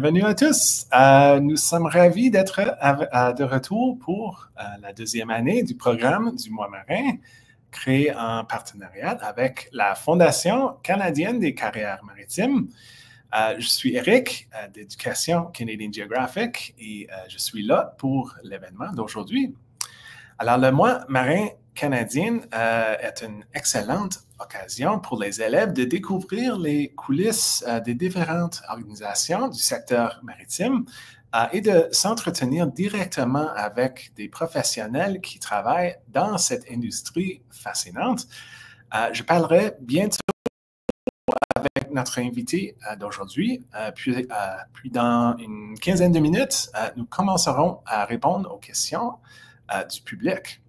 Bienvenue à tous. Nous sommes ravis d'être de retour pour la deuxième année du programme du Mois marin, créé en partenariat avec la Fondation canadienne des carrières maritimes. Je suis Eric d'Éducation Canadian Geographic et je suis là pour l'événement d'aujourd'hui. Alors, le Mois marin canadien est une excellente occasion pour les élèves de découvrir les coulisses des différentes organisations du secteur maritime et de s'entretenir directement avec des professionnels qui travaillent dans cette industrie fascinante. Je parlerai bientôt avec notre invité d'aujourd'hui, puis dans une quinzaine de minutes, nous commencerons à répondre aux questions du public.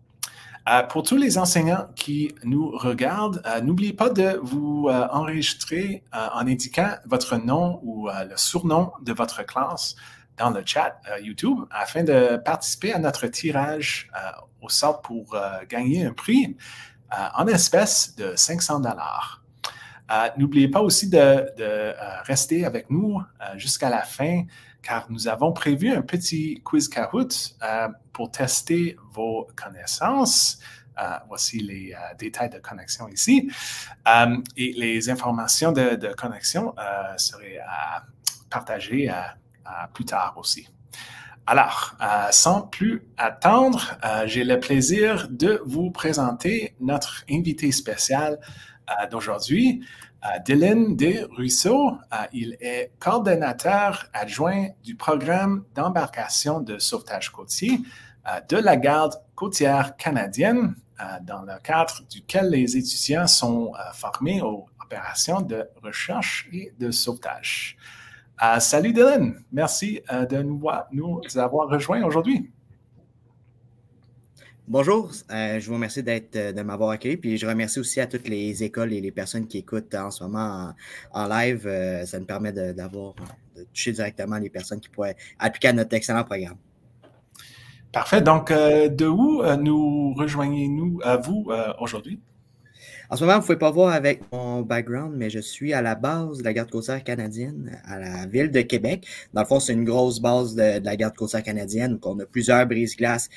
Pour tous les enseignants qui nous regardent, n'oubliez pas de vous enregistrer en indiquant votre nom ou le surnom de votre classe dans le chat YouTube afin de participer à notre tirage au sort pour gagner un prix en espèces de 500 $. N'oubliez pas aussi de rester avec nous jusqu'à la fin, car nous avons prévu un petit quiz Kahoot pour tester vos connaissances. Voici les détails de connexion ici. Et les informations de connexion seraient partagées plus tard aussi. Alors, sans plus attendre, j'ai le plaisir de vous présenter notre invité spécial d'aujourd'hui, Dylan Desruisseaux. Il est coordonnateur adjoint du programme d'embarcation de sauvetage côtier de la Garde côtière canadienne, dans le cadre duquel les étudiants sont formés aux opérations de recherche et de sauvetage. Salut Dylan, merci de nous avoir rejoints aujourd'hui. Bonjour, je vous remercie de m'avoir accueilli, puis je remercie aussi à toutes les écoles et les personnes qui écoutent en ce moment en live. Ça nous permet de toucher directement les personnes qui pourraient appliquer à notre excellent programme. Parfait. Donc, de où nous rejoignez-nous vous aujourd'hui? En ce moment, vous ne pouvez pas voir avec mon background, mais je suis à la base de la Garde côtière canadienne à la ville de Québec. Dans le fond, c'est une grosse base de la Garde côtière canadienne où on a plusieurs brise-glaces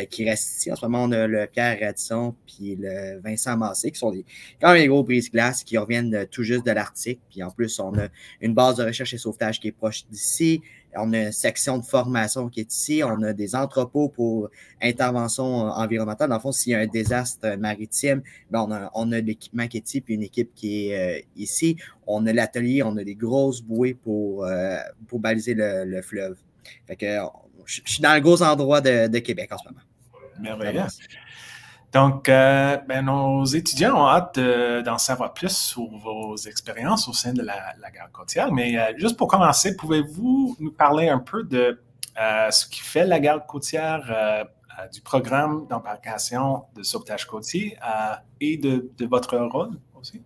qui restent ici. En ce moment, on a le Pierre Radisson puis le Vincent Massé qui sont quand même des gros brise-glaces qui reviennent tout juste de l'Arctique. Puis en plus, on a une base de recherche et sauvetage qui est proche d'ici. On a une section de formation qui est ici. On a des entrepôts pour intervention environnementale. Dans le fond, s'il y a un désastre maritime, ben on a l'équipement qui est ici, puis une équipe qui est ici. On a l'atelier, on a des grosses bouées pour baliser le fleuve. Fait que je suis dans le gros endroit de Québec en ce moment. Merveilleux. Donc, nos étudiants ont hâte d'en savoir plus sur vos expériences au sein de la Garde côtière. Mais juste pour commencer, pouvez-vous nous parler un peu de ce qui fait la Garde côtière, du programme d'embarcation de sauvetage côtier et de votre rôle aussi?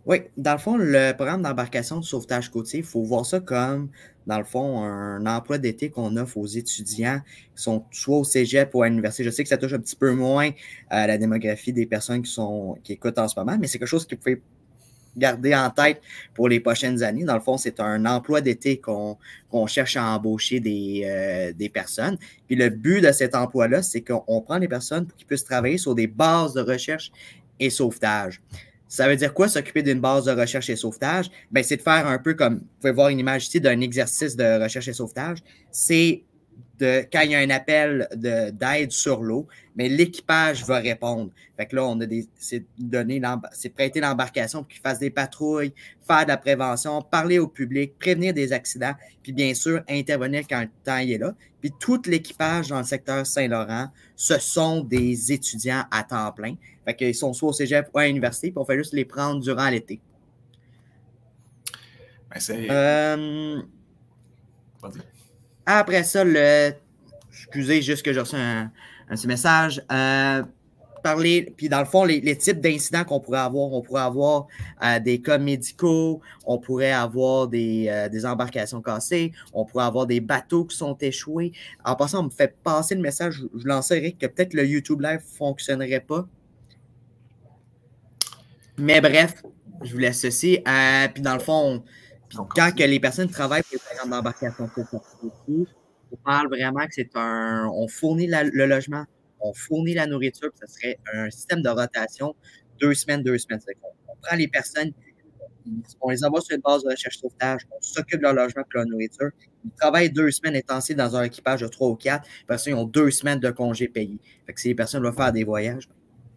Oui, dans le fond, le programme d'embarcation de sauvetage côtier, il faut voir ça comme, dans le fond, un emploi d'été qu'on offre aux étudiants qui sont soit au cégep ou à l'université. Je sais que ça touche un petit peu moins la démographie des personnes qui écoutent en ce moment, mais c'est quelque chose que vous pouvez garder en tête pour les prochaines années. Dans le fond, c'est un emploi d'été qu'on cherche à embaucher des personnes. Puis le but de cet emploi-là, c'est qu'on prend les personnes pour qu'ils puissent travailler sur des bases de recherche et sauvetage. Ça veut dire quoi, s'occuper d'une base de recherche et sauvetage? Ben, c'est de faire un peu comme, vous pouvez voir une image ici d'un exercice de recherche et sauvetage. C'est quand il y a un appel d'aide sur l'eau, mais l'équipage va répondre. Fait que là, c'est prêter l'embarcation pour qu'ils fassent des patrouilles, faire de la prévention, parler au public, prévenir des accidents, puis bien sûr, intervenir quand le temps est là. Puis tout l'équipage dans le secteur Saint-Laurent, ce sont des étudiants à temps plein. Fait qu'ils sont soit au cégep ou à l'université, puis on fait juste les prendre durant l'été. Après ça, excusez, juste que j'ai reçu un petit message. Puis dans le fond, les types d'incidents qu'on pourrait avoir, on pourrait avoir des cas médicaux, on pourrait avoir des embarcations cassées, on pourrait avoir des bateaux qui sont échoués. En passant, on me fait passer le message, je lançais Eric, que peut-être le YouTube Live ne fonctionnerait pas. Mais bref, je vous laisse ceci. Puis dans le fond, Puis quand que les personnes travaillent pour les programmes d'embarcation, on parle vraiment que on fournit le logement, on fournit la nourriture, puis ça serait un système de rotation 2 semaines, 2 semaines. On prend les personnes, on les envoie sur une base de recherche-sauvetage, on s'occupe de leur logement et de leur nourriture. Ils travaillent 2 semaines intensifs dans un équipage de 3 ou 4. Parce qu'ils ont 2 semaines de congés payés. Fait que si les personnes veulent faire des voyages,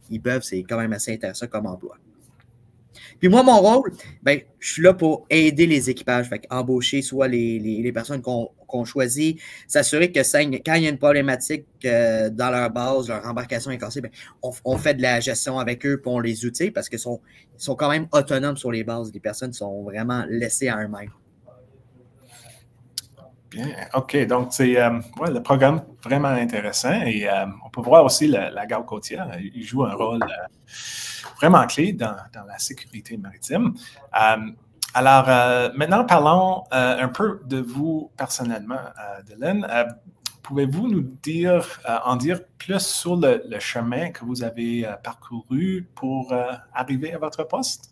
ils peuvent, c'est quand même assez intéressant comme emploi. Puis moi, mon rôle, ben, je suis là pour aider les équipages, fait embaucher soit les personnes qu'on choisit, s'assurer que quand il y a une problématique dans leur base, leur embarcation est cassée, ben, on fait de la gestion avec eux, puis on les outille parce qu'ils sont quand même autonomes sur les bases. Les personnes sont vraiment laissées à eux-mêmes. Bien, OK. Donc, c'est le programme vraiment intéressant et on peut voir aussi la garde côtière. Il joue un rôle vraiment clé dans la sécurité maritime. Alors, maintenant, parlons un peu de vous personnellement, Dylan. Pouvez-vous nous en dire plus sur le chemin que vous avez parcouru pour arriver à votre poste?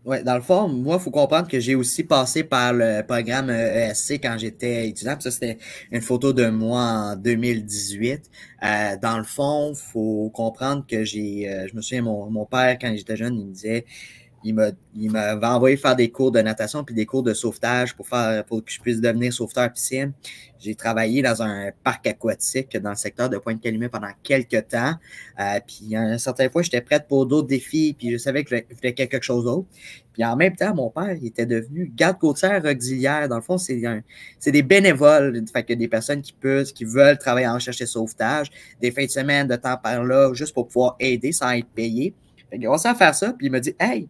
Oui, dans le fond, moi, il faut comprendre que j'ai aussi passé par le programme ESC quand j'étais étudiant. Puis ça, c'était une photo de moi en 2018. Dans le fond, il faut comprendre que je me souviens, mon père, quand j'étais jeune, il me disait, il m'avait envoyé faire des cours de natation puis des cours de sauvetage pour que je puisse devenir sauveteur piscine. J'ai travaillé dans un parc aquatique dans le secteur de Pointe-Calumet pendant quelques temps. Puis à un certain point, j'étais prête pour d'autres défis, puis je savais que je voulais quelque chose d'autre. Puis en même temps, mon père, il était devenu garde côtière auxiliaire. Dans le fond, c'est des bénévoles, fait que des personnes qui veulent travailler en recherche et sauvetage, des fins de semaine de temps par là, juste pour pouvoir aider sans être payé. Fait qu'il a commencé à faire ça, puis il m'a dit « Hey,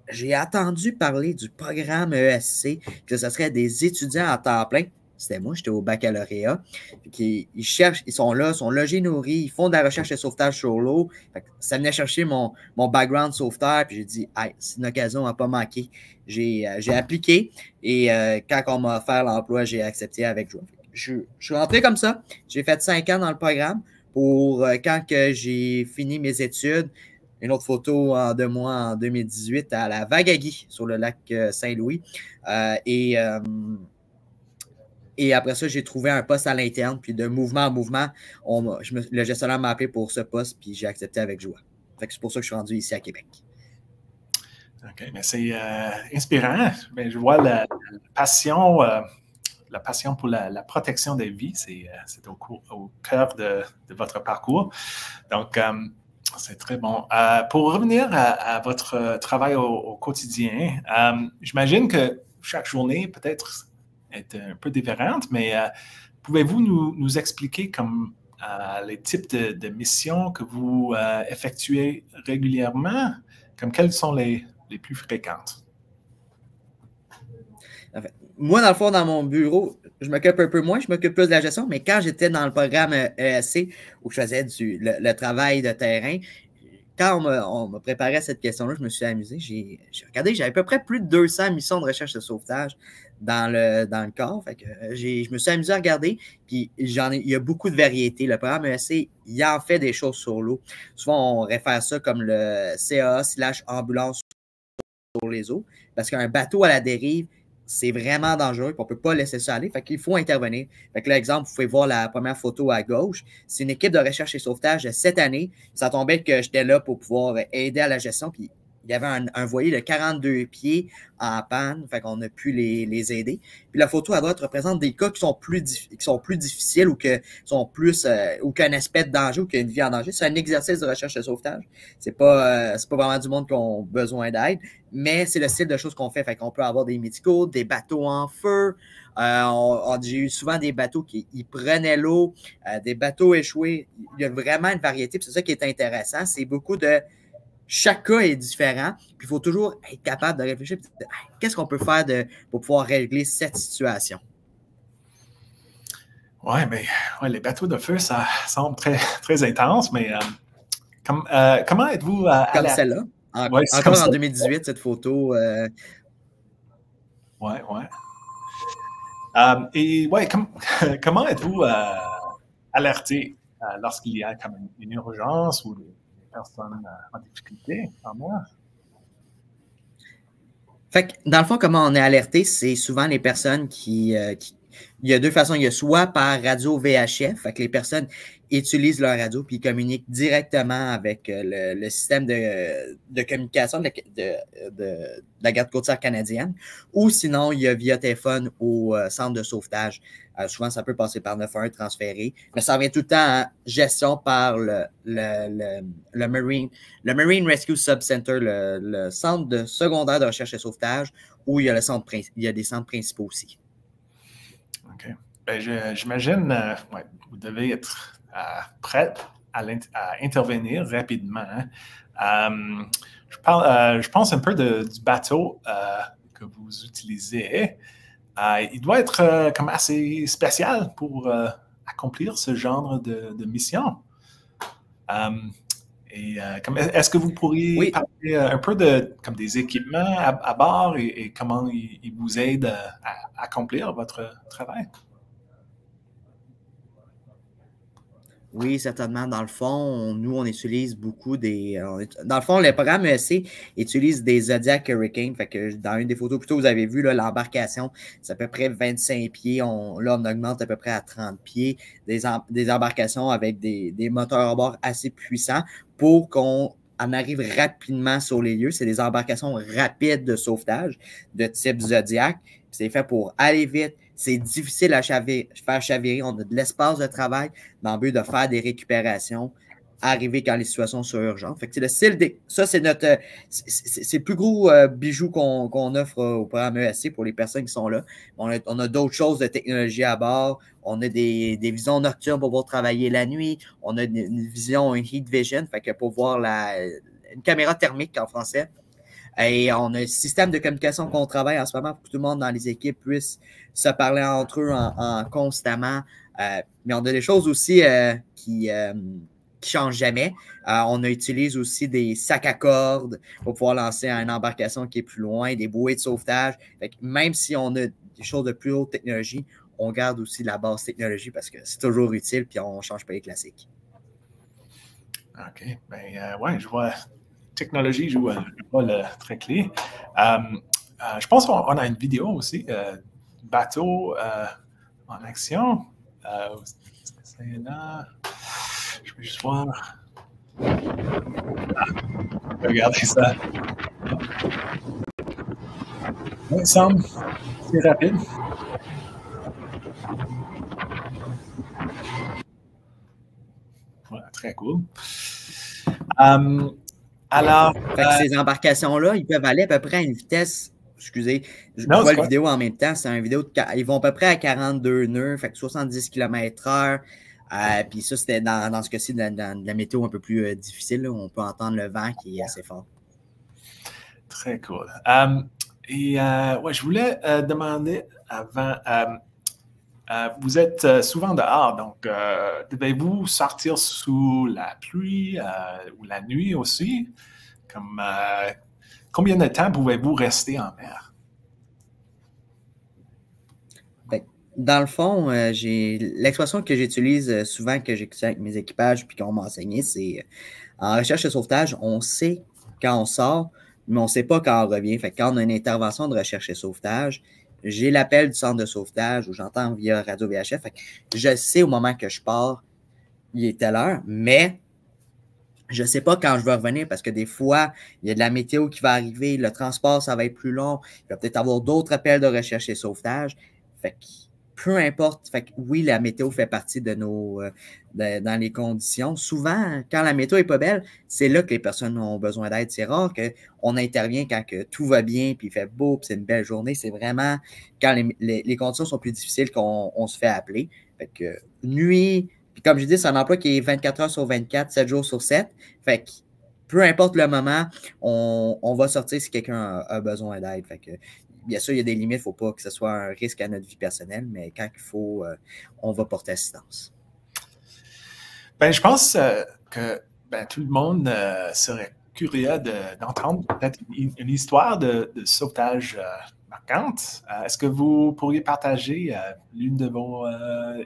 j'ai attendu parler du programme ESC, que ce serait des étudiants à temps plein. » C'était moi, j'étais au baccalauréat. Ils cherchent, ils sont là, sont logés, nourris, ils font de la recherche et sauvetage sur l'eau. Ça venait chercher mon background sauveteur, puis j'ai dit, hey, c'est une occasion à ne pas manquer. J'ai appliqué et quand on m'a offert l'emploi, j'ai accepté avec joie. Je suis rentré comme ça. J'ai fait 5 ans dans le programme pour quand que j'ai fini mes études. Une autre photo de moi en 2018 à la Vagagui sur le lac Saint-Louis. Et après ça, j'ai trouvé un poste à l'interne. Puis de mouvement en mouvement, le gestionnaire m'a appelé pour ce poste, puis j'ai accepté avec joie. C'est pour ça que je suis rendu ici à Québec. OK, mais c'est inspirant. Mais je vois la passion pour la protection des vies, c'est au cœur de votre parcours. Donc, c'est très bon. Pour revenir à votre travail au quotidien, j'imagine que chaque journée peut-être est un peu différente, mais pouvez-vous nous expliquer comme les types de missions que vous effectuez régulièrement, comme quelles sont les plus fréquentes? Moi, dans le fond, dans mon bureau, je m'occupe un peu moins, je m'occupe plus de la gestion, mais quand j'étais dans le programme ESC, où je faisais le travail de terrain, quand on me préparait à cette question-là, je me suis amusé. J'ai regardé, j'avais à peu près plus de 200 missions de recherche et sauvetage dans le corps. Fait que, je me suis amusé à regarder, puis il y a beaucoup de variétés. Le programme ESC, il en fait des choses sur l'eau. Souvent, on réfère ça comme le CAA/ambulance sur les eaux, parce qu'un bateau à la dérive, c'est vraiment dangereux, on ne peut pas laisser ça aller, fait qu'il faut intervenir. Fait que l'exemple, vous pouvez voir la première photo à gauche, c'est une équipe de recherche et sauvetage de cette année. Ça tombait que j'étais là pour pouvoir aider à la gestion, puis il y avait un voilier de 42 pieds en panne, fait qu'on a pu les aider. Puis la photo à droite représente des cas qui sont plus difficiles ou que sont plus ou qu'un aspect de danger ou qu'il y a une vie en danger. C'est un exercice de recherche et sauvetage. C'est pas vraiment du monde qui ont besoin d'aide, mais c'est le style de choses qu'on fait. Fait qu'on peut avoir des médicaux, des bateaux en feu. J'ai eu souvent des bateaux qui prenaient l'eau, des bateaux échoués. Il y a vraiment une variété. C'est ça qui est intéressant. C'est beaucoup de chaque cas est différent, puis il faut toujours être capable de réfléchir. Qu'est-ce qu'on peut faire pour pouvoir régler cette situation? Oui, mais les bateaux de feu, ça semble très, très intense, mais comment êtes-vous comme celle-là. Encore en 2018, cette photo. Oui. Et comment êtes-vous alerté lorsqu'il y a comme une urgence ou des personnes en difficulté en mer? Fait que, dans le fond, comment on est alerté, c'est souvent les personnes il y a deux façons. Il y a soit par radio VHF, fait que les personnes utilisent leur radio puis ils communiquent directement avec le système de communication de la garde côtière canadienne, ou sinon, il y a via téléphone au centre de sauvetage. Souvent, ça peut passer par 911 transféré, mais ça revient tout le temps à gestion par le Marine Rescue Subcenter, le centre de secondaire de recherche et sauvetage, où il y a il y a des centres principaux aussi. OK. Ben, j'imagine, ouais, vous devez être prêt à intervenir rapidement. Hein. Je pense un peu du bateau que vous utilisez. Il doit être comme assez spécial pour accomplir ce genre de mission. Est-ce que vous pourriez parler un peu comme des équipements à bord et comment ils vous aident à accomplir votre travail? Oui, certainement. Dans le fond, nous, on utilise beaucoup dans le fond, le programme ESC utilise des Zodiac Hurricane. Fait que dans une des photos, plutôt, vous avez vu l'embarcation, c'est à peu près 25 pieds. On augmente à peu près à 30 pieds. Des embarcations avec des moteurs à bord assez puissants pour qu'on en arrive rapidement sur les lieux. C'est des embarcations rapides de sauvetage de type Zodiac. C'est fait pour aller vite. C'est difficile à faire chavirer. On a de l'espace de travail dans le but de faire des récupérations, arriver quand les situations sont urgentes. Fait que ça, c'est c'est le plus gros bijou qu'on offre au programme ESC pour les personnes qui sont là. On a d'autres choses de technologie à bord. On a des visions nocturnes pour pouvoir travailler la nuit. On a une vision, une heat vision, fait que pour voir une caméra thermique en français. Et on a un système de communication qu'on travaille en ce moment pour que tout le monde dans les équipes puisse se parler entre eux en constamment. Mais on a des choses aussi qui changent jamais. On utilise aussi des sacs à cordes pour pouvoir lancer une embarcation qui est plus loin, des bouées de sauvetage. Fait que même si on a des choses de plus haute technologie, on garde aussi la base technologie parce que c'est toujours utile puis on ne change pas les classiques. OK. Ben, ouais, je vois. Technologie joue un rôle très clé. Je pense qu'on a une vidéo aussi, bateau en action. C'est là. Je vais juste voir. Regardez ça. Il me semble c'est rapide. Voilà, très cool. Alors, ces embarcations-là, ils peuvent aller à peu près à une vitesse, excusez, je vois la vidéo en même temps, c'est une vidéo ils vont à peu près à 42 nœuds, fait que 70 km/h. Puis ça, c'était dans ce cas-ci de la météo un peu plus difficile, là, on peut entendre le vent qui est assez fort. Très cool. Ouais, je voulais demander avant, vous êtes souvent dehors, donc devez-vous sortir sous la pluie ou la nuit aussi? Combien de temps pouvez-vous rester en mer? Dans le fond, l'expression que j'utilise souvent, que j'utilise avec mes équipages puis qu'on m'a enseigné, c'est en recherche et sauvetage, on sait quand on sort, mais on ne sait pas quand on revient. Fait que quand on a une intervention de recherche et sauvetage, j'ai l'appel du centre de sauvetage où j'entends via radio VHF. Fait que je sais au moment que je pars, il est telle heure, mais je ne sais pas quand je vais revenir parce que des fois, il y a de la météo qui va arriver, le transport, ça va être plus long, il va peut-être avoir d'autres appels de recherche et sauvetage. Fait que peu importe, fait que oui, la météo fait partie de dans les conditions. Souvent, quand la météo n'est pas belle, c'est là que les personnes ont besoin d'aide. C'est rare qu'on intervient quand que tout va bien, puis il fait beau, puis c'est une belle journée. C'est vraiment quand les conditions sont plus difficiles qu'on se fait appeler. Fait que nuit, puis comme je dis, c'est un emploi qui est 24 heures sur 24, 7 jours sur 7. Fait que peu importe le moment, on va sortir si quelqu'un a besoin d'aide. Fait que bien sûr, il y a des limites, il ne faut pas que ce soit un risque à notre vie personnelle, mais quand il faut, on va porter assistance. Ben, je pense que tout le monde serait curieux d'entendre peut-être une histoire de sauvetage marquante. Est-ce que vous pourriez partager l'une de vos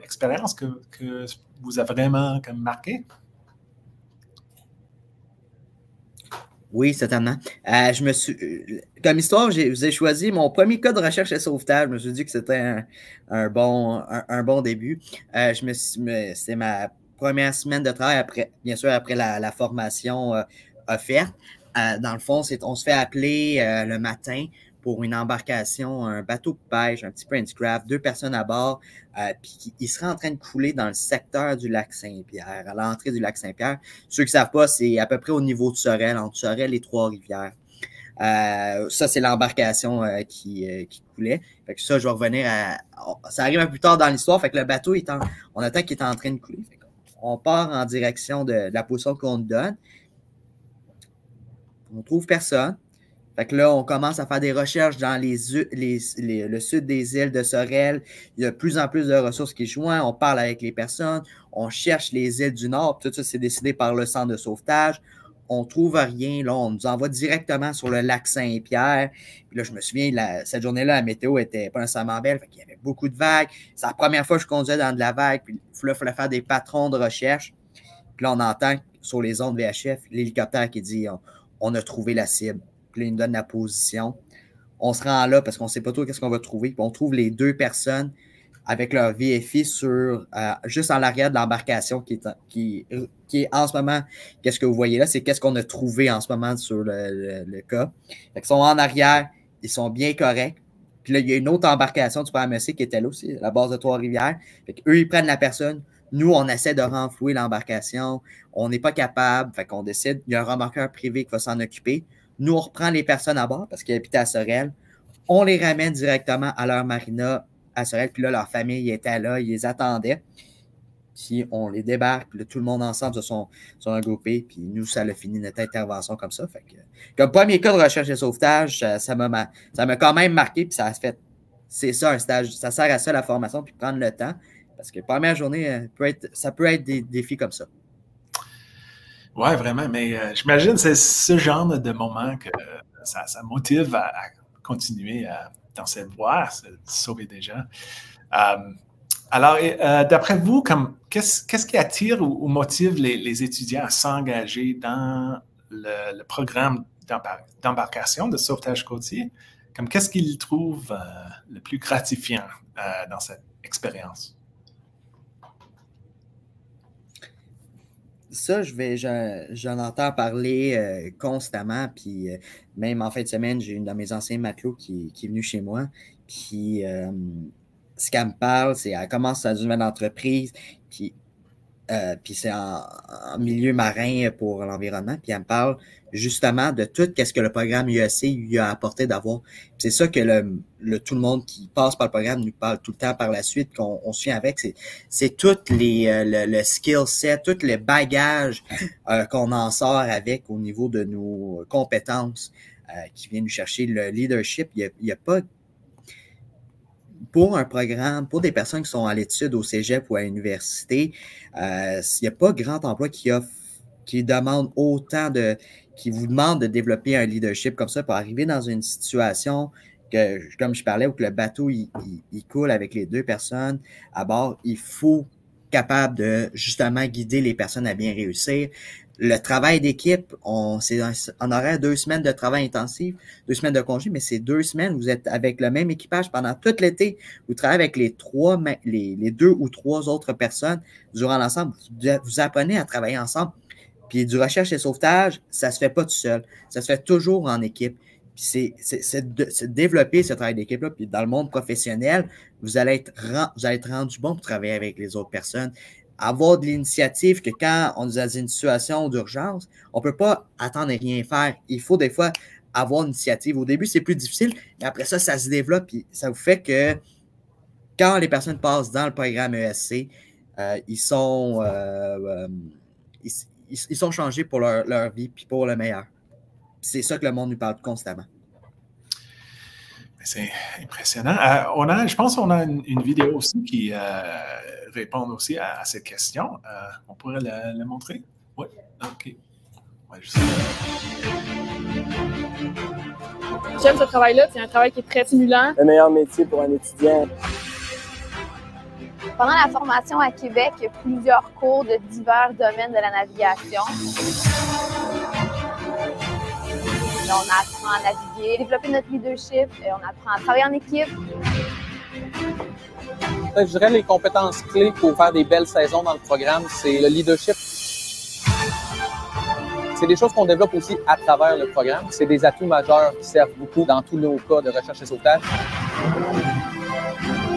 expériences que vous a vraiment marqué? Oui, certainement. Comme histoire, vous ai choisi mon premier cas de recherche et sauvetage. Je me suis dit que c'était un bon début. C'est ma première semaine de travail bien sûr, après la formation offerte. Dans le fond, on se fait appeler le matin pour une embarcation, un bateau de pêche, un petit Princecraft, 2 personnes à bord, puis il sera en train de couler dans le secteur du lac Saint-Pierre, à l'entrée du lac Saint-Pierre. Ceux qui ne savent pas, c'est à peu près au niveau de Sorel, entre Sorel et Trois-Rivières. Ça, c'est l'embarcation qui coulait. Fait que ça, je vais revenir ça arrive un peu plus tard dans l'histoire. Fait que le bateau, on attend qu'il est en train de couler. Fait on part en direction de la position qu'on nous donne. On trouve personne. Fait que là, on commence à faire des recherches dans le sud des îles de Sorel. Il y a de plus en plus de ressources qui joignent. On parle avec les personnes. On cherche les îles du Nord. Tout ça, c'est décidé par le centre de sauvetage. On ne trouve rien. Là, on nous envoie directement sur le lac Saint-Pierre. Puis là, je me souviens, cette journée-là, la météo était pas nécessairement belle. Fait qu'il y avait beaucoup de vagues. C'est la première fois que je conduisais dans de la vague. Puis là, il fallait faire des patrons de recherche. Puis là, on entend sur les ondes VHF l'hélicoptère qui dit on a trouvé la cible. Puis là, il nous donne la position. On se rend là parce qu'on ne sait pas trop qu'est-ce qu'on va trouver. Puis on trouve les 2 personnes avec leur VFI juste en l'arrière de l'embarcation qui est en ce moment, qu'est-ce que vous voyez là, c'est qu'est-ce qu'on a trouvé en ce moment sur le cas. Fait qu'ils sont en arrière, ils sont bien corrects. Puis là, il y a une autre embarcation du PMEC qui était là aussi, la base de Trois-Rivières. Fait qu'eux, ils prennent la personne. Nous, on essaie de renflouer l'embarcation. On n'est pas capable. Fait qu'on décide, il y a un remorqueur privé qui va s'en occuper. Nous, on reprend les personnes à bord parce qu'ils habitaient à Sorel. On les ramène directement à leur marina à Sorel. Puis là, leur famille était là, ils les attendaient. Puis on les débarque. Puis là, tout le monde ensemble se sont regroupés. Puis nous, ça a fini notre intervention comme ça. Fait que, comme premier cas de recherche et sauvetage, ça m'a quand même marqué. Puis ça a fait, c'est ça un stage. Ça sert à ça la formation. Puis prendre le temps. Parce que la première journée, ça peut être des défis comme ça. Oui, vraiment, mais j'imagine que c'est ce genre de moment que ça motive à continuer dans cette voie, de sauver des gens. Alors, d'après vous, qu'est-ce qui attire ou motive les étudiants à s'engager dans le programme d'embarcation de sauvetage côtier? Qu'est-ce qu'ils trouvent le plus gratifiant dans cette expérience? Ça, j'en entends parler constamment, puis même en fin de semaine, j'ai une de mes anciens matelots qui est venue chez moi, puis ce qu'elle me parle, c'est qu'elle commence dans une nouvelle entreprise, puis c'est en milieu marin pour l'environnement, puis elle me parle justement de tout ce que le programme UEC lui a apporté d'avoir. C'est ça que tout le monde qui passe par le programme nous parle tout le temps par la suite, qu'on suit avec. C'est tout le skill set, tout le bagage qu'on en sort avec au niveau de nos compétences qui vient nous chercher. Le leadership, il y a pas... Pour un programme, pour des personnes qui sont à l'étude au cégep ou à l'université, il n'y a pas grand emploi qui demande qui vous demande de développer un leadership comme ça pour arriver dans une situation comme je parlais, où que le bateau il coule avec les 2 personnes à bord. Il faut capable de justement guider les personnes à bien réussir. Le travail d'équipe, c'est en horaire 2 semaines de travail intensif, 2 semaines de congé, mais c'est 2 semaines, vous êtes avec le même équipage pendant tout l'été. Vous travaillez avec les 2 ou 3 autres personnes durant l'ensemble. Vous apprenez à travailler ensemble. Puis du recherche et sauvetage, ça se fait pas tout seul. Ça se fait toujours en équipe. Puis c'est de développer ce travail d'équipe-là. Puis dans le monde professionnel, vous allez être rendu bon pour travailler avec les autres personnes. Avoir de l'initiative que quand on est dans une situation d'urgence, on ne peut pas attendre et rien faire. Il faut des fois avoir l'initiative. Au début, c'est plus difficile, mais après ça, ça se développe. Puis ça vous fait que quand les personnes passent dans le programme ESC, ils sont changés pour leur vie puis pour le meilleur. C'est ça que le monde nous parle constamment. C'est impressionnant. Je pense qu'on a une vidéo aussi qui répond aussi à cette question. On pourrait la montrer? Oui, OK. Ouais, J'aime ce travail-là. C'est un travail qui est très stimulant. Le meilleur métier pour un étudiant. Pendant la formation à Québec, il y a plusieurs cours de divers domaines de la navigation. on apprend à naviguer, développer notre leadership, on apprend à travailler en équipe. Je dirais les compétences clés pour faire des belles saisons dans le programme, c'est le leadership. C'est des choses qu'on développe aussi à travers le programme. C'est des atouts majeurs qui servent beaucoup dans tous nos cas de recherche et sauvetage.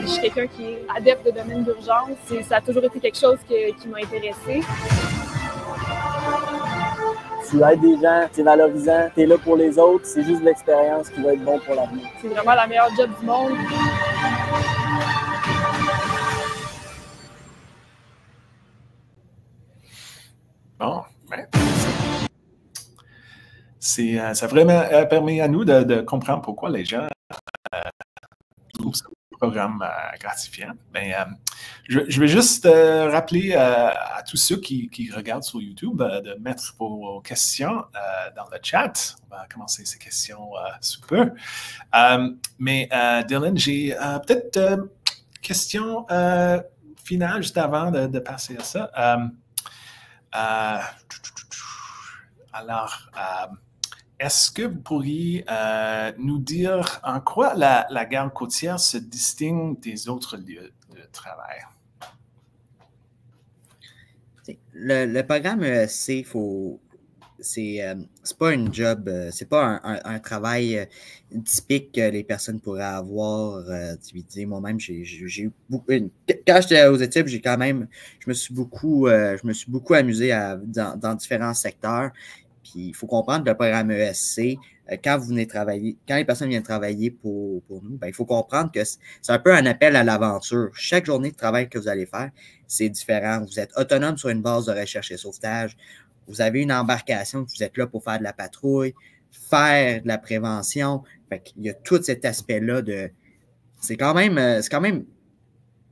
Je suis quelqu'un qui est adepte de domaine d'urgence et ça a toujours été quelque chose qui m'a intéressée. Tu aides des gens, tu es valorisant, tu es là pour les autres, c'est juste l'expérience qui va être bon pour l'avenir. C'est vraiment la meilleure job du monde. Bon, ben, ça a vraiment permis à nous de comprendre pourquoi les gens trouvent ce programme gratifiant. Ben, je vais juste rappeler à tous ceux qui regardent sur YouTube de mettre vos questions dans le chat. On va commencer ces questions sous peu. Mais Dylan, j'ai peut-être une question finale juste avant de passer à ça. Alors, est-ce que vous pourriez nous dire en quoi la garde côtière se distingue des autres lieux de travail? Le programme ESC, c'est pas une job, c'est pas un travail typique que les personnes pourraient avoir. Moi-même, j'ai eu beaucoup. Quand j'étais aux études, je me suis beaucoup amusé dans différents secteurs. Puis il faut comprendre que le programme ESC, quand les personnes viennent travailler pour nous, ben, il faut comprendre que c'est un peu un appel à l'aventure. Chaque journée de travail que vous allez faire, c'est différent. Vous êtes autonome sur une base de recherche et sauvetage. Vous avez une embarcation, vous êtes là pour faire de la patrouille, faire de la prévention. Fait qu'il y a tout cet aspect-là c'est quand même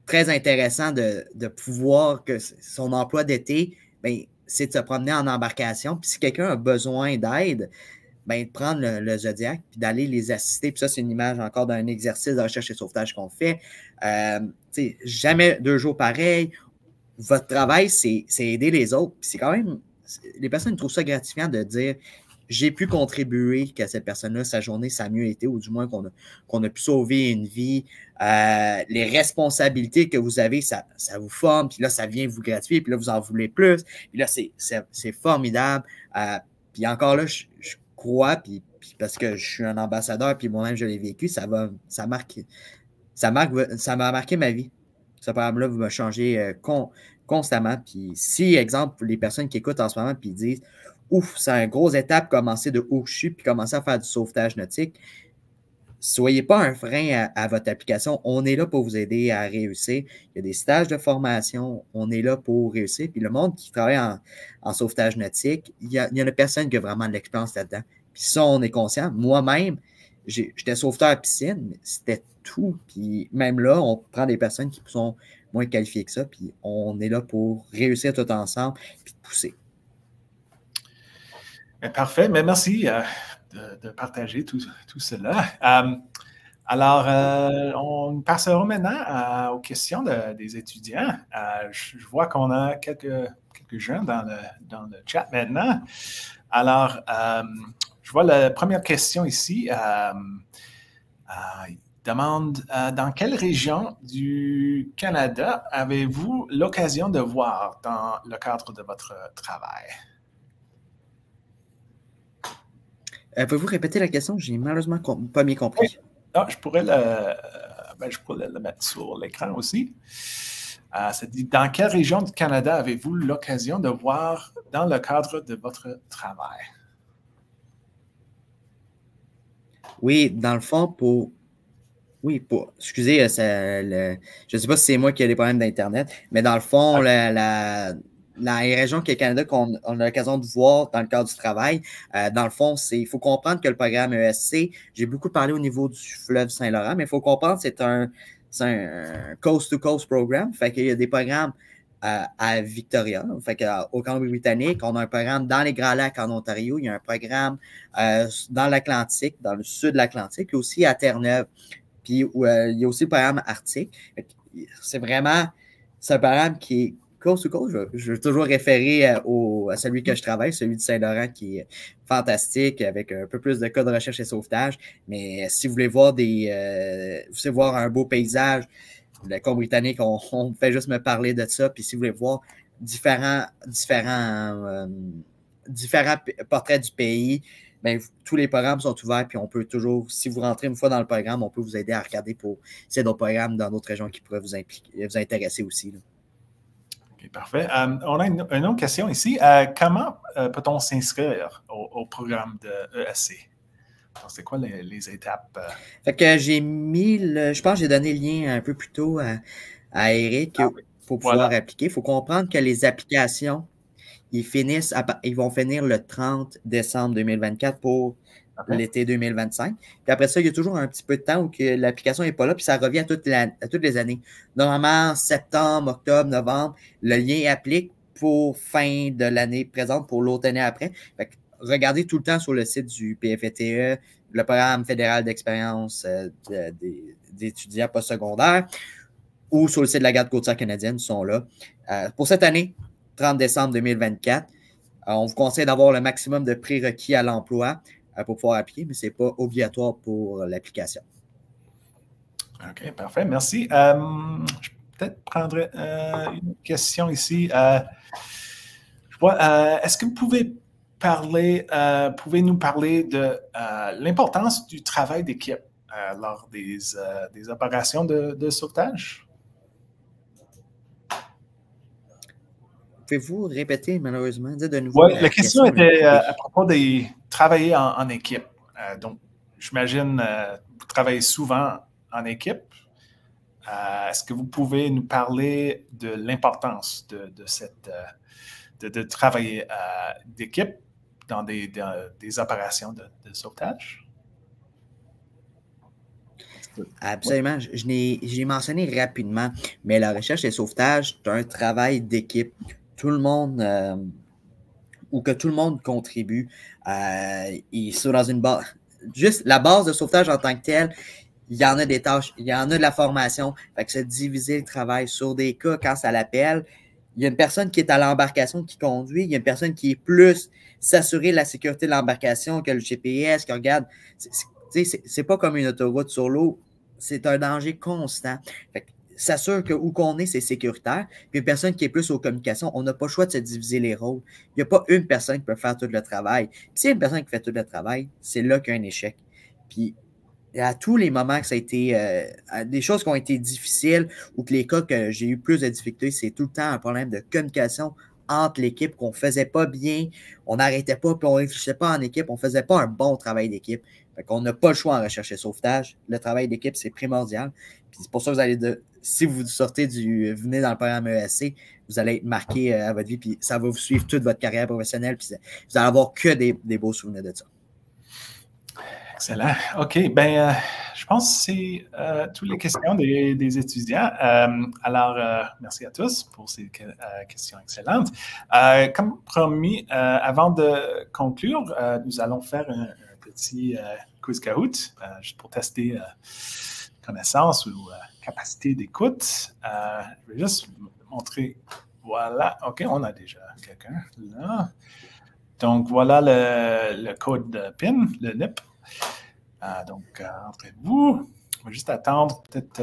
très intéressant de pouvoir que son emploi d'été, ben, c'est de se promener en embarcation. Puis si quelqu'un a besoin d'aide, ben, de prendre le Zodiac puis d'aller les assister. Puis ça, c'est une image encore d'un exercice de recherche et sauvetage qu'on fait. Jamais 2 jours pareils. Votre travail, c'est aider les autres. Puis c'est quand même... Les personnes trouvent ça gratifiant de dire j'ai pu contribuer qu'à cette personne-là, sa journée, ça a mieux été, ou du moins qu'on a pu sauver une vie. Les responsabilités que vous avez, ça vous forme, puis là, ça vient vous gratifier, puis là, vous en voulez plus. Puis là, c'est formidable. Puis encore là, je crois, puis parce que je suis un ambassadeur, puis moi-même, je l'ai vécu, ça m'a marqué ma vie. Ce programme-là va changer constamment. Puis si, exemple, les personnes qui écoutent en ce moment, puis disent ouf, c'est une grosse étape, commencer de où je suis, puis commencer à faire du sauvetage nautique. Soyez pas un frein à votre application. On est là pour vous aider à réussir. Il y a des stages de formation. On est là pour réussir. Puis le monde qui travaille en sauvetage nautique, il y en a personne qui a vraiment de l'expérience là-dedans. Puis ça, on est conscient. Moi-même, j'étais sauveteur à piscine, mais c'était tout. Puis même là, on prend des personnes qui sont moins qualifiées que ça. Puis on est là pour réussir tout ensemble puis pousser. Parfait, mais merci de partager tout cela. Alors, on passera maintenant aux questions des étudiants. Je vois qu'on a quelques jeunes dans le chat maintenant. Alors, je vois la première question ici. Il demande dans quelle région du Canada avez-vous l'occasion de voir dans le cadre de votre travail? Pouvez-vous répéter la question? J'ai malheureusement pas bien compris. Ah, je pourrais le mettre sur l'écran aussi. Ça dit, dans quelle région du Canada avez-vous l'occasion de voir dans le cadre de votre travail? Oui, dans le fond, excusez, je ne sais pas si c'est moi qui ai des problèmes d'Internet, mais dans le fond, la région qui est le Canada qu'on a l'occasion de voir dans le cadre du travail, dans le fond, il faut comprendre que le programme ESC, j'ai beaucoup parlé au niveau du fleuve Saint-Laurent, mais il faut comprendre que c'est un coast-to-coast programme. Fait qu'il y a des programmes à Victoria, fait qu'au Colombie-Britannique, on a un programme dans les Grands Lacs en Ontario, il y a un programme dans l'Atlantique, dans le sud de l'Atlantique, et aussi à Terre-Neuve. Puis il y a aussi le programme Arctique. C'est un programme qui est coast to coast, je veux toujours référer à celui que je travaille, celui de Saint-Laurent, qui est fantastique, avec un peu plus de cas de recherche et sauvetage. Mais si vous voulez voir vous voulez voir un beau paysage, le Colombie-Britannique, on fait juste me parler de ça. Puis si vous voulez voir différents portraits du pays, bien, tous les programmes sont ouverts, puis on peut toujours, si vous rentrez une fois dans le programme, on peut vous aider à regarder pour s'il y a d'autres programmes dans d'autres régions qui pourraient vous intéresser aussi, là. OK, parfait. On a une autre question ici. Comment peut-on s'inscrire au programme de ESC? C'est quoi les étapes? Fait que j'ai mis je pense que j'ai donné le lien un peu plus tôt à Eric pour pouvoir appliquer. Il faut comprendre que les applications, ils vont finir le 30 décembre 2024 pour l'été 2025. Puis après ça, il y a toujours un petit peu de temps où l'application n'est pas là, puis ça revient à toutes les années. Normalement, septembre, octobre, novembre, le lien applique pour fin de l'année présente, pour l'autre année après. Fait que regardez tout le temps sur le site du PFETE, le programme fédéral d'expérience d'étudiants postsecondaires, ou sur le site de la Garde côtière canadienne, ils sont là. Pour cette année, 30 décembre 2024, on vous conseille d'avoir le maximum de prérequis à l'emploi pour pouvoir appliquer, mais ce n'est pas obligatoire pour l'application. OK, parfait. Merci. Je peut-être prendrais une question ici. Je vois, est-ce que vous pouvez nous parler de l'importance du travail d'équipe lors des opérations de sauvetage? Pouvez-vous répéter, malheureusement, dire de nouveau? Oui, la question était à propos de travailler en équipe. Donc, j'imagine vous travaillez souvent en équipe. Est-ce que vous pouvez nous parler de l'importance de travailler d'équipe dans des opérations de sauvetage? Absolument. Je l'ai mentionné rapidement, mais la recherche et le sauvetage, c'est un travail d'équipe. Tout le monde, ou que tout le monde contribue. Ils sont dans une base. Juste la base de sauvetage en tant que telle, il y en a des tâches, il y en a de la formation. Fait que se diviser le travail sur des cas quand ça l'appelle. Il y a une personne qui est à l'embarcation qui conduit, il y a une personne qui est plus s'assurer de la sécurité de l'embarcation que le GPS, qui regarde. C'est pas comme une autoroute sur l'eau, c'est un danger constant. Fait que s'assure que où qu'on est, c'est sécuritaire. Puis une personne qui est plus aux communications, on n'a pas le choix de se diviser les rôles. Il n'y a pas une personne qui peut faire tout le travail. Puis s'il y a une personne qui fait tout le travail, c'est là qu'il y a un échec. Puis à tous les moments que ça a été des choses qui ont été difficiles ou que les cas que j'ai eu plus de difficultés, c'est tout le temps un problème de communication entre l'équipe qu'on ne faisait pas bien, on n'arrêtait pas, puis on ne réfléchissait pas en équipe, on ne faisait pas un bon travail d'équipe. Fait qu'on n'a pas le choix en recherche et sauvetage. Le travail d'équipe, c'est primordial. Puis c'est pour ça que vous allez si vous venez dans le programme ESC, vous allez être marqué à votre vie, puis ça va vous suivre toute votre carrière professionnelle, puis vous allez avoir que des beaux souvenirs de ça. Excellent. OK. Ben, je pense que c'est toutes les questions des étudiants. Alors, merci à tous pour ces questions excellentes. Comme promis, avant de conclure, nous allons faire un petit quiz Kahoot, juste pour tester connaissance ou capacité d'écoute. Je vais juste montrer. Voilà. OK, on a déjà quelqu'un là. Donc, voilà le code PIN, le NIP. Donc, entrez-vous. On va juste attendre peut-être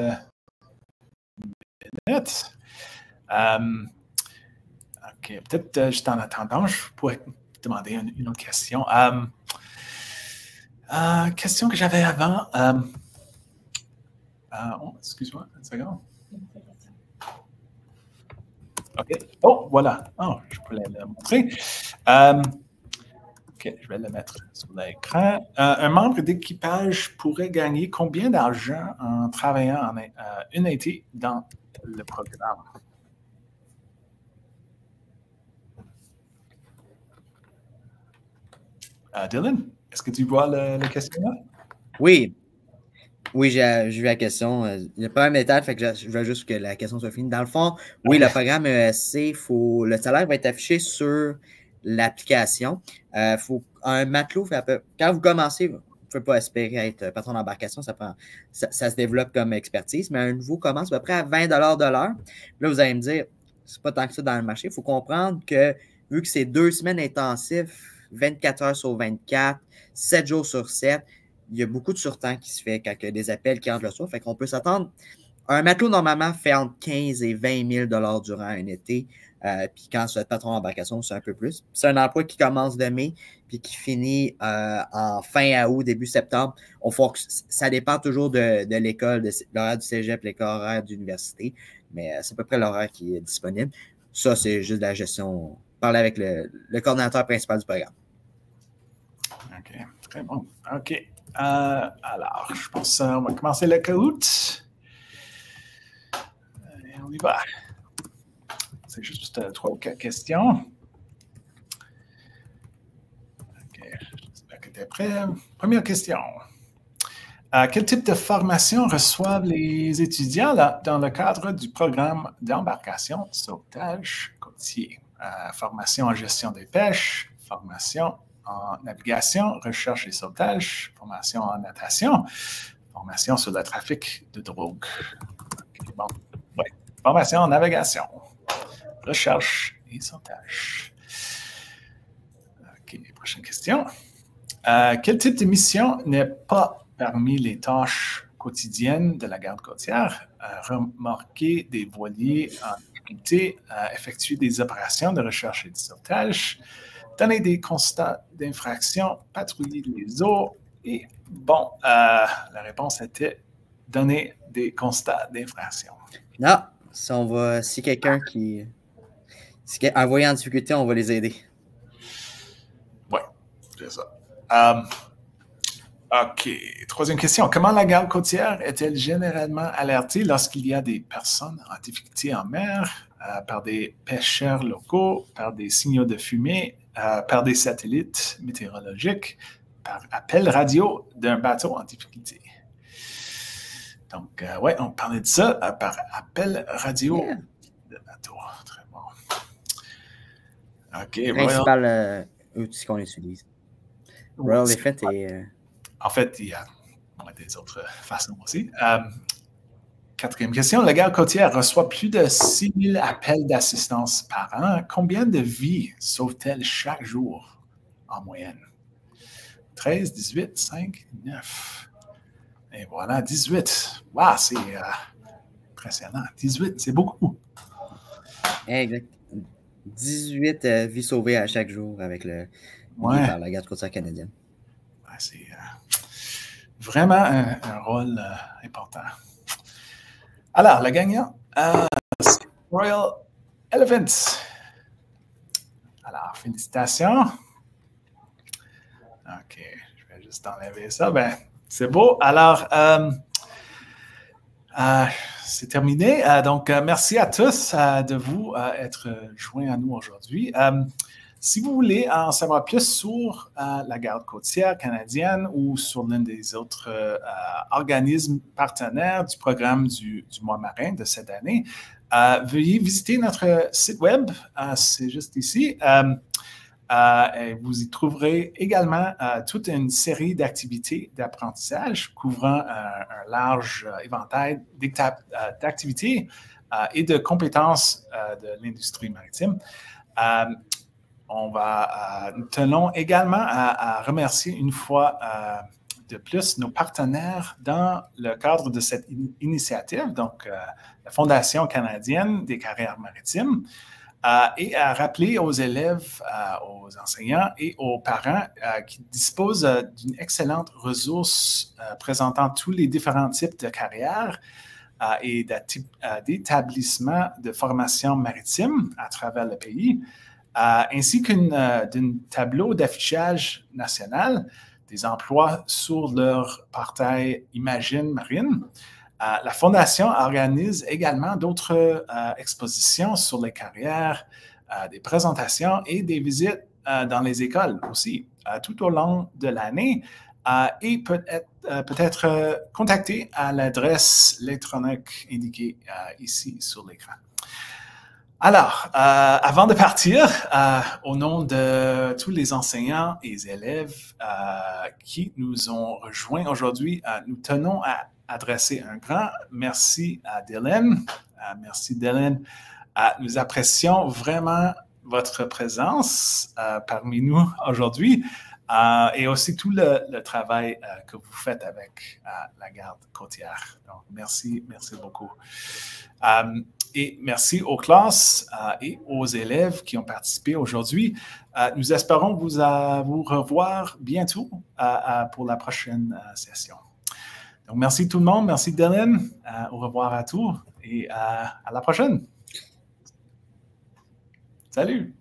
une minute. OK, peut-être juste en attendant, je pourrais demander une autre question. Question que j'avais avant. Excuse-moi, une seconde. OK. Oh, voilà. Oh, je peux le montrer. OK, je vais le mettre sur l'écran. Un membre d'équipage pourrait gagner combien d'argent en travaillant en une été dans le programme? Dylan, est-ce que tu vois le questionnaire? Oui. Oui, j'ai vu la question. Il n'y a pas un méthode, fait que je veux juste que la question soit finie. Dans le fond, oui, le programme ESC, le salaire va être affiché sur l'application. Un matelot, quand vous commencez, vous ne pouvez pas espérer être patron d'embarcation, ça se développe comme expertise, mais un nouveau commence à peu près à 20 $ de l'heure. Là, vous allez me dire, c'est pas tant que ça dans le marché. Il faut comprendre que vu que c'est 2 semaines intensifs, 24 heures sur 24, 7 jours sur 7, il y a beaucoup de surtemps qui se fait quand il y a des appels qui entrent le soir. Fait qu'on peut s'attendre. Un matelot, normalement, fait entre 15 et 20 000 $ durant un été. Puis quand c'est patron d'embarcation, c'est un peu plus. C'est un emploi qui commence de mai puis qui finit en fin août, début septembre. Ça dépend toujours de l'école, de l'horaire du cégep, l'horaire d'université, mais c'est à peu près l'horaire qui est disponible. Ça, c'est juste de la gestion. Parler avec le coordonnateur principal du programme. OK, très bon. OK. Alors, je pense qu'on va commencer le Kahoot. On y va. C'est juste 3 ou 4 questions. OK, j'espère que tu es prêt. Première question. Quel type de formation reçoivent les étudiants dans le cadre du programme d'embarcation sauvetage côtier? Formation en gestion des pêches, formation en navigation, recherche et sauvetage, formation en natation, formation sur le trafic de drogue. Okay, bon. Ouais. Formation en navigation, recherche et sauvetage. OK, prochaine question. Quel type de mission n'est pas parmi les tâches quotidiennes de la garde côtière? Remorquer des voiliers en difficulté, effectuer des opérations de recherche et de sauvetage, donner des constats d'infraction, patrouiller les eaux. Et bon, la réponse était donner des constats d'infraction. Non, si quelqu'un qui est envoyé en difficulté, on va les aider. Oui, c'est ça. OK. Troisième question. Comment la garde côtière est-elle généralement alertée lorsqu'il y a des personnes en difficulté en mer, par des pêcheurs locaux, par des signaux de fumée, par des satellites météorologiques, par appel radio d'un bateau en difficulté? Donc, oui, on parlait de ça par appel radio de bateau. Très bon. OK. Principal outil qu'on utilise. Royal Effect est... En fait, il y a des autres façons aussi. Quatrième question. La garde côtière reçoit plus de 6 000 appels d'assistance par an. Combien de vies sauve-t-elle chaque jour en moyenne? 13, 18, 5, 9. Et voilà, 18. Wow, c'est impressionnant. 18, c'est beaucoup. Exact. 18 vies sauvées à chaque jour avec par la garde côtière canadienne. Ouais, c'est vraiment un rôle important. Alors, le gagnant, c'est Royal Elephants. Alors, félicitations. OK, je vais juste enlever ça. Ben, c'est beau. Alors, c'est terminé. Donc, merci à tous de vous être joints à nous aujourd'hui. Si vous voulez en savoir plus sur la garde côtière canadienne ou sur l'un des autres organismes partenaires du programme du mois marin de cette année, veuillez visiter notre site web. C'est juste ici. Et vous y trouverez également toute une série d'activités d'apprentissage couvrant un large éventail d'activités et de compétences de l'industrie maritime. Nous tenons également à remercier une fois de plus nos partenaires dans le cadre de cette initiative, donc la Fondation canadienne des carrières maritimes, et à rappeler aux élèves, aux enseignants et aux parents qui disposent d'une excellente ressource présentant tous les différents types de carrières et d'établissements de formation maritime à travers le pays, ainsi d'un tableau d'affichage national des emplois sur leur portail Imagine Marine. La Fondation organise également d'autres expositions sur les carrières, des présentations et des visites dans les écoles aussi tout au long de l'année et peut être contacté à l'adresse électronique indiquée ici sur l'écran. Alors, avant de partir, au nom de tous les enseignants et élèves qui nous ont rejoints aujourd'hui, nous tenons à adresser un grand merci à Dylan. Merci Dylan Nous apprécions vraiment votre présence parmi nous aujourd'hui et aussi tout le travail que vous faites avec la garde côtière. Donc, merci beaucoup. Et merci aux classes et aux élèves qui ont participé aujourd'hui. Nous espérons vous revoir bientôt pour la prochaine session. Donc, merci tout le monde. Merci Dylan. Au revoir à tous et à la prochaine. Salut!